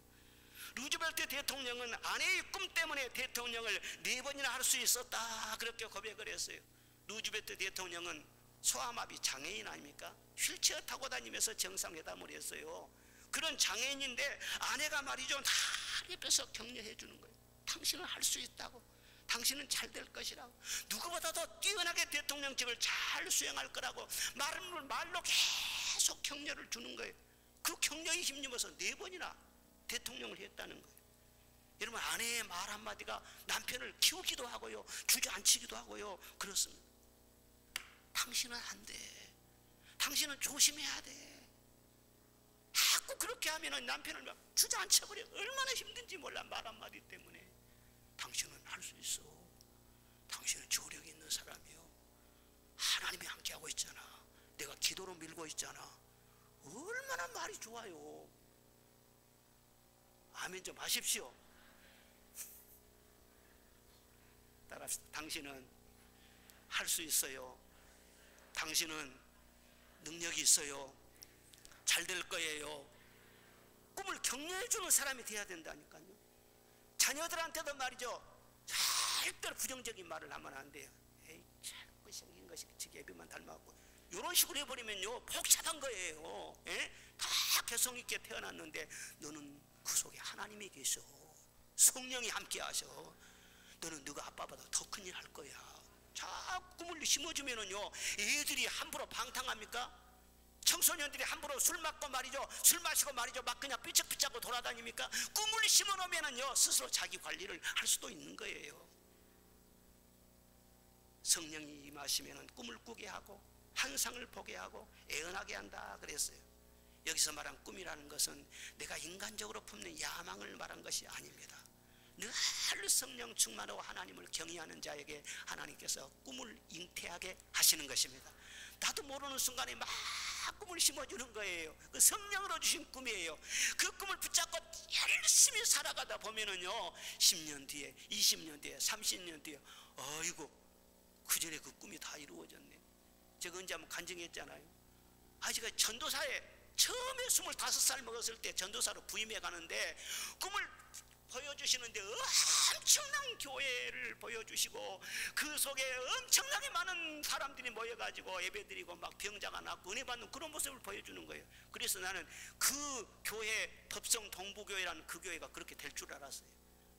루즈벨트 대통령은 아내의 꿈 때문에 대통령을 4번이나 할 수 있었다 그렇게 고백을 했어요. 루즈벨트 대통령은 소아마비 장애인 아닙니까? 휠체어 타고 다니면서 정상회담을 했어요. 그런 장애인인데 아내가 말이죠, 다 옆에서 격려해 주는 거예요. 당신은 할 수 있다고, 당신은 잘 될 것이라고, 누구보다도 뛰어나게 대통령직을 잘 수행할 거라고 말로 계속 격려를 주는 거예요. 그 격려에 힘입어서 4번이나 대통령을 했다는 거예요. 여러분, 아내의 말 한마디가 남편을 키우기도 하고요, 주저앉히기도 하고요, 그렇습니다. 당신은 안 돼, 당신은 조심해야 돼. 자꾸 그렇게 하면 남편을 막 주저앉혀버려. 얼마나 힘든지 몰라, 말 한마디 때문에. 당신은 할 수 있어, 당신은 조력이 있는 사람이요, 하나님이 함께하고 있잖아, 내가 기도로 밀고 있잖아. 얼마나 말이 좋아요. 아멘 좀 하십시오. 따라합시다. 당신은 할 수 있어요, 당신은 능력이 있어요, 잘 될 거예요. 꿈을 격려해 주는 사람이 돼야 된다니까요. 자녀들한테도 말이죠, 절대로 부정적인 말을 하면 안 돼요. 에이, 자꾸 생긴 것이 지게비만 닮았고, 이런 식으로 해버리면요 복잡한 거예요. 예? 다 개성 있게 태어났는데 너는 그 속에 하나님이 계셔, 성령이 함께 하셔. 너는 너가 아빠보다 더 큰 일 할 거야. 자꾸 꿈을 심어주면은요 애들이 함부로 방탕합니까? 청소년들이 함부로 술 마시고 말이죠 막 그냥 삐쩍삐쩍하고 돌아다닙니까? 꿈을 심어놓으면은요 스스로 자기 관리를 할 수도 있는 거예요. 성령이 임하시면은 꿈을 꾸게 하고 환상을 보게 하고 애언하게 한다 그랬어요. 여기서 말한 꿈이라는 것은 내가 인간적으로 품는 야망을 말한 것이 아닙니다. 늘 성령 충만하고 하나님을 경외하는 자에게 하나님께서 꿈을 잉태하게 하시는 것입니다. 나도 모르는 순간에 막 꿈을 심어주는 거예요. 그 성령으로 주신 꿈이에요. 그 꿈을 붙잡고 열심히 살아가다 보면은요 10년 뒤에, 20년 뒤에, 30년 뒤에 아이고 그 전에 그 꿈이 다 이루어졌네. 제가 언제 한번 간증했잖아요. 제가 전도사에 처음에 25살 먹었을 때 전도사로 부임해 가는데 꿈을 보여주시는데 엄청난 교회를 보여주시고 그 속에 엄청나게 많은 사람들이 모여가지고 예배드리고 막 병자가 낫고 은혜 받는 그런 모습을 보여주는 거예요. 그래서 나는 그 교회, 법성 동부교회라는 그 교회가 그렇게 될 줄 알았어요.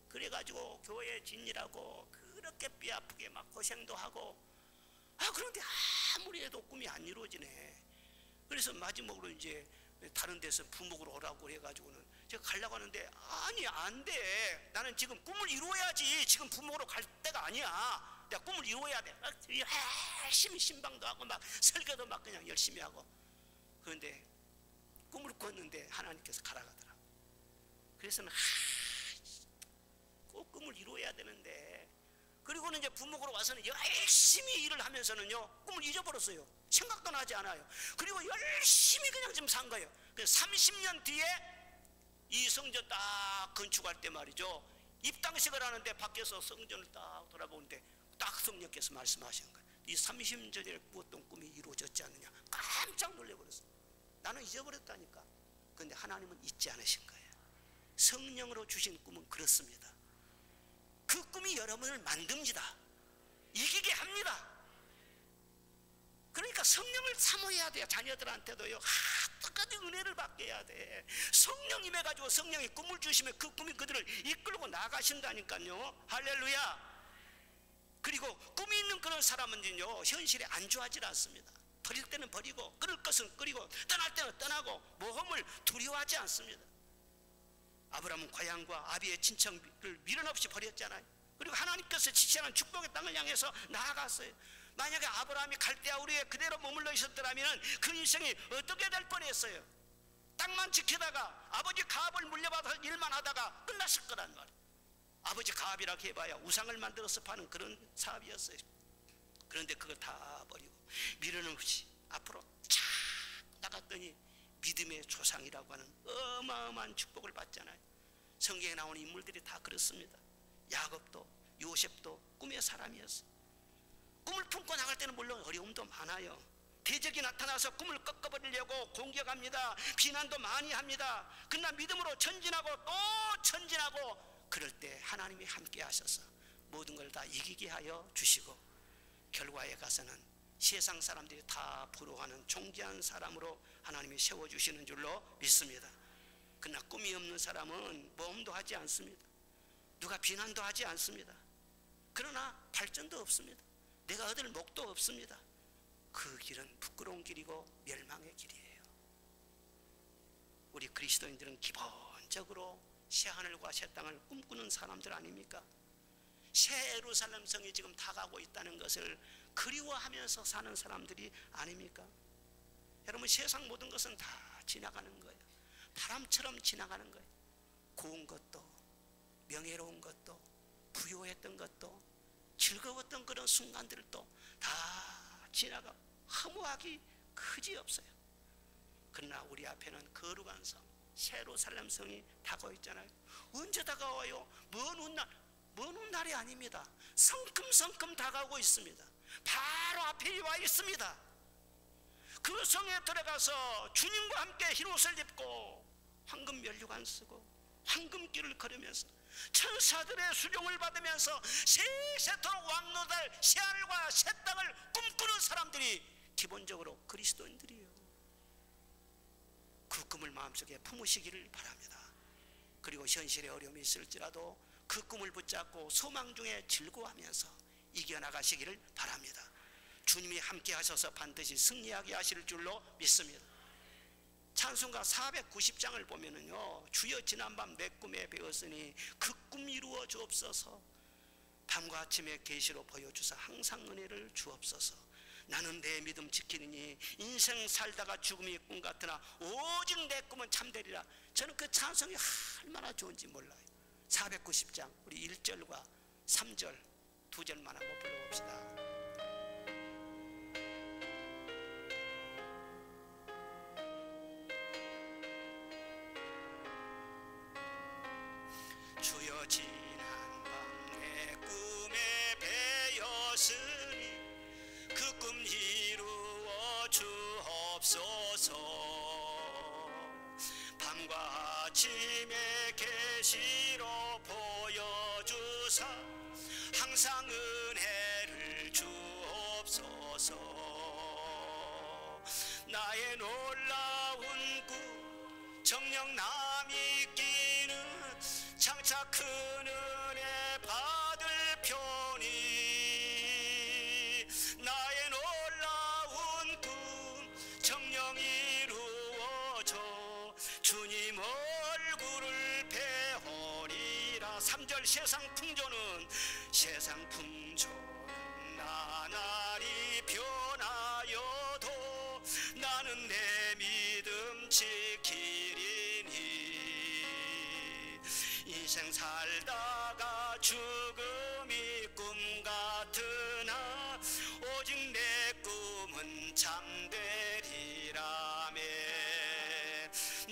그래가지고 교회에 진일하고 그렇게 뼈아프게 막 고생도 하고 그런데 아무리 해도 꿈이 안 이루어지네. 그래서 마지막으로 이제 다른 데서 부목으로 오라고 해가지고는 제가 가려고 하는데 아니 안 돼, 나는 지금 꿈을 이루어야지, 지금 부목으로 갈 때가 아니야, 내가 꿈을 이루어야 돼. 열심히 신방도 하고 막 설교도 막 그냥 열심히 하고. 그런데 꿈을 꿨는데 하나님께서 가라가더라. 그래서는 꼭 꿈을 이루어야 되는데, 그리고는 이제 부목으로 와서는 열심히 일을 하면서는요 꿈을 잊어버렸어요. 생각도 나지 않아요. 그리고 열심히 그냥 좀 산 거예요. 그래서 30년 뒤에 이 성전 딱 건축할 때 말이죠, 입당식을 하는데 밖에서 성전을 딱 돌아보는데 딱 성령께서 말씀하시는 거예요. 이 30년 전에 꾸었던 꿈이 이루어졌지 않느냐. 깜짝 놀래버렸어요. 나는 잊어버렸다니까. 그런데 하나님은 잊지 않으신 거예요. 성령으로 주신 꿈은 그렇습니다. 그 꿈이 여러분을 만듭니다. 이기게 합니다. 그러니까 성령을 사모해야 돼요. 자녀들한테도요 똑같이 은혜를 받게 해야 돼. 성령 임해가지고 성령이 꿈을 주시면 그 꿈이 그들을 이끌고 나가신다니까요. 할렐루야. 그리고 꿈이 있는 그런 사람은요 현실에 안주하지 않습니다. 버릴 때는 버리고 끊을 것은 끊이고 떠날 때는 떠나고 모험을 두려워하지 않습니다. 아브라함은 고향과 아비의 친척을 미련 없이 버렸잖아요. 그리고 하나님께서 지시하는 축복의 땅을 향해서 나아갔어요. 만약에 아브라함이 갈대아 우리에 그대로 머물러 있었더라면 그 인생이 어떻게 될 뻔했어요. 땅만 지키다가 아버지 가압을 물려받아서 일만 하다가 끝났을 거란 말이에요. 아버지 가압이라고 해봐야 우상을 만들어서 파는 그런 사업이었어요. 그런데 그걸 다 버리고 미련 없이 앞으로 쫙 나갔더니 믿음의 조상이라고 하는 어마어마한 축복을 받잖아요. 성경에 나오는 인물들이 다 그렇습니다. 야곱도 요셉도 꿈의 사람이었어요. 꿈을 품고 나갈 때는 물론 어려움도 많아요. 대적이 나타나서 꿈을 꺾어버리려고 공격합니다. 비난도 많이 합니다. 그러나 믿음으로 전진하고 또 전진하고 그럴 때 하나님이 함께 하셔서 모든 걸 다 이기게 하여 주시고 결과에 가서는 세상 사람들이 다 부러워하는 존귀한 사람으로 하나님이 세워주시는 줄로 믿습니다. 그러나 꿈이 없는 사람은 모험도 하지 않습니다. 누가 비난도 하지 않습니다. 그러나 발전도 없습니다. 내가 얻을 목도 없습니다. 그 길은 부끄러운 길이고 멸망의 길이에요. 우리 그리스도인들은 기본적으로 새하늘과 새 땅을 꿈꾸는 사람들 아닙니까? 새 예루살렘 성이 지금 다가오고 있다는 것을 그리워하면서 사는 사람들이 아닙니까? 여러분, 세상 모든 것은 다 지나가는 거예요. 바람처럼 지나가는 거예요. 고운 것도 명예로운 것도 부유했던 것도 즐거웠던 그런 순간들도 다 지나가 허무하기 그지없어요. 그러나 우리 앞에는 거룩한 성, 새 예루살렘 성이 다가와 있잖아요. 언제 다가와요? 먼 훗날이 아닙니다. 성큼성큼 다가오고 있습니다. 바로 앞에 와 있습니다. 그 성에 들어가서 주님과 함께 흰옷을 입고 황금 면류관 쓰고 황금길을 걸으면서 천사들의 수종을 받으면서 세세토록 왕노달 새하늘과 새 땅을 꿈꾸는 사람들이 기본적으로 그리스도인들이에요. 그 꿈을 마음속에 품으시기를 바랍니다. 그리고 현실의 어려움이 있을지라도 그 꿈을 붙잡고 소망 중에 즐거워하면서 이겨나가시기를 바랍니다. 주님이 함께 하셔서 반드시 승리하게 하실 줄로 믿습니다. 찬송가 490장을 보면은요, 주여 지난밤 내 꿈에 배웠으니 그 꿈 이루어 주옵소서. 밤과 아침에 계시로 보여주사 항상 은혜를 주옵소서. 나는 내 믿음 지키느니 인생 살다가 죽음이 꿈 같으나 오직 내 꿈은 참되리라. 저는 그 찬송이 얼마나 좋은지 몰라요. 490장 우리 1절과 3절 두 절만 한번 불러봅시다. 주여 지난밤 내 꿈에 배었으니 그 꿈 이루어 주옵소서. 밤과 아침에 계시로 보여주사 항상 은혜를 주옵소서. 나의 놀라운 꿈 정녕 남이 끼는 장차 큰 은혜 받을 편이 나의 놀라운 꿈 정녕 이루어져 주님 얼굴을 배우리라. 3절 세상 풍조는 나날이 변하여도 나는 내 믿음 지키리니 인생 살다가 죽음이 꿈 같으나 오직 내 꿈은 참되리라며.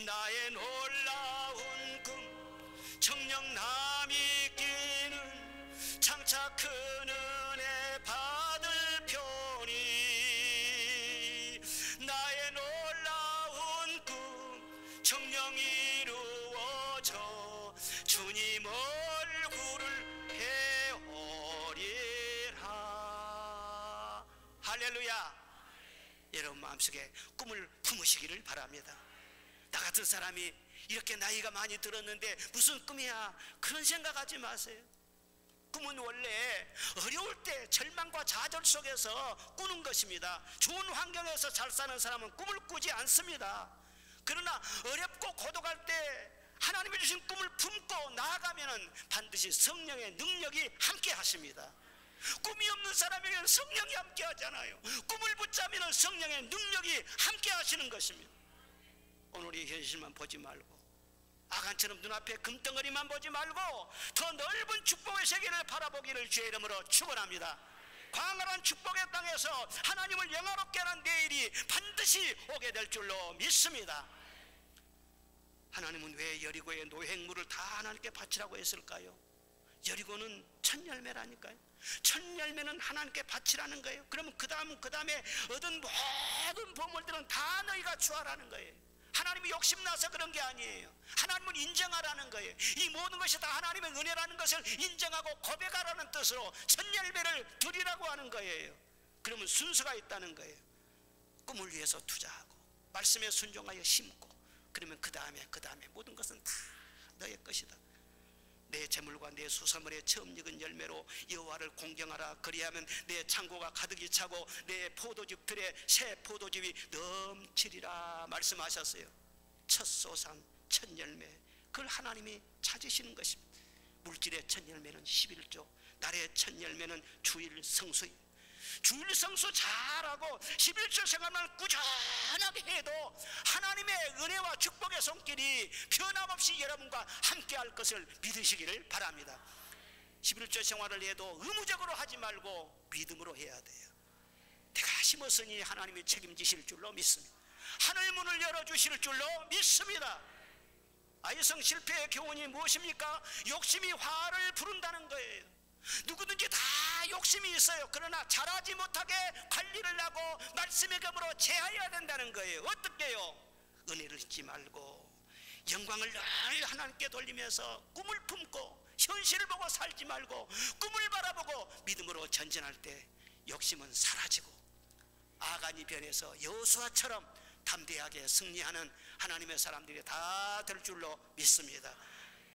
나의 놀라운 꿈 정녕 남이 끼는 장차 큰 은혜 받을 편이 나의 놀라운 꿈 정녕 이루어져 주님 얼굴을 배우리라. 할렐루야. 여러분 마음속에 꿈을 품으시기를 바랍니다. 나 같은 사람이 이렇게 나이가 많이 들었는데 무슨 꿈이야, 그런 생각하지 마세요. 꿈은 원래 어려울 때 절망과 좌절 속에서 꾸는 것입니다. 좋은 환경에서 잘 사는 사람은 꿈을 꾸지 않습니다. 그러나 어렵고 고독할 때 하나님이 주신 꿈을 품고 나아가면은 반드시 성령의 능력이 함께 하십니다. 꿈이 없는 사람에게는 성령이 함께 하잖아요. 꿈을 붙잡으면 성령의 능력이 함께 하시는 것입니다. 오늘의 현실만 보지 말고, 아간처럼 눈앞에 금덩어리만 보지 말고 더 넓은 축복의 세계를 바라보기를 주의 이름으로 축원합니다. 광활한 축복의 땅에서 하나님을 영화롭게 하는 내일이 반드시 오게 될 줄로 믿습니다. 하나님은 왜 여리고의 노획물을 다 하나님께 바치라고 했을까요? 여리고는 첫 열매라니까요. 첫 열매는 하나님께 바치라는 거예요. 그러면 그 다음에 얻은 모든 보물들은 다 너희가 주하라는 거예요. 하나님이 욕심나서 그런 게 아니에요. 하나님은 인정하라는 거예요. 이 모든 것이 다 하나님의 은혜라는 것을 인정하고 고백하라는 뜻으로 첫 열매를 드리라고 하는 거예요. 그러면 순서가 있다는 거예요. 꿈을 위해서 투자하고 말씀에 순종하여 심고, 그러면 그 다음에 모든 것은 다 너의 것이다. 내 재물과 내 수산물에 처음 익은 열매로 여호와를 공경하라. 그리하면 내 창고가 가득히 차고 내 포도즙들에 새 포도즙이 넘치리라 말씀하셨어요. 첫 소산, 첫 열매, 그걸 하나님이 찾으시는 것입니다. 물질의 첫 열매는 11조, 날의 첫 열매는 주일 성수입니다. 주일 성수 잘하고 11조 생활만 꾸준하게 해도 하나님의 은혜와 축복의 손길이 변함없이 여러분과 함께 할 것을 믿으시기를 바랍니다. 11조 생활을 해도 의무적으로 하지 말고 믿음으로 해야 돼요. 내가 심었으니 하나님이 책임지실 줄로 믿습니다. 하늘문을 열어주실 줄로 믿습니다. 아이성 실패의 교훈이 무엇입니까? 욕심이 화를 부른다는 거예요. 누구든지 다 욕심이 있어요. 그러나 잘하지 못하게 관리를 하고 말씀의 검으로 제하여야 된다는 거예요. 어떻게 해요? 은혜를 잊지 말고 영광을 늘 하나님께 돌리면서 꿈을 품고 현실을 보고 살지 말고 꿈을 바라보고 믿음으로 전진할 때 욕심은 사라지고 아간이 변해서 여호수아처럼 담대하게 승리하는 하나님의 사람들이 다 될 줄로 믿습니다.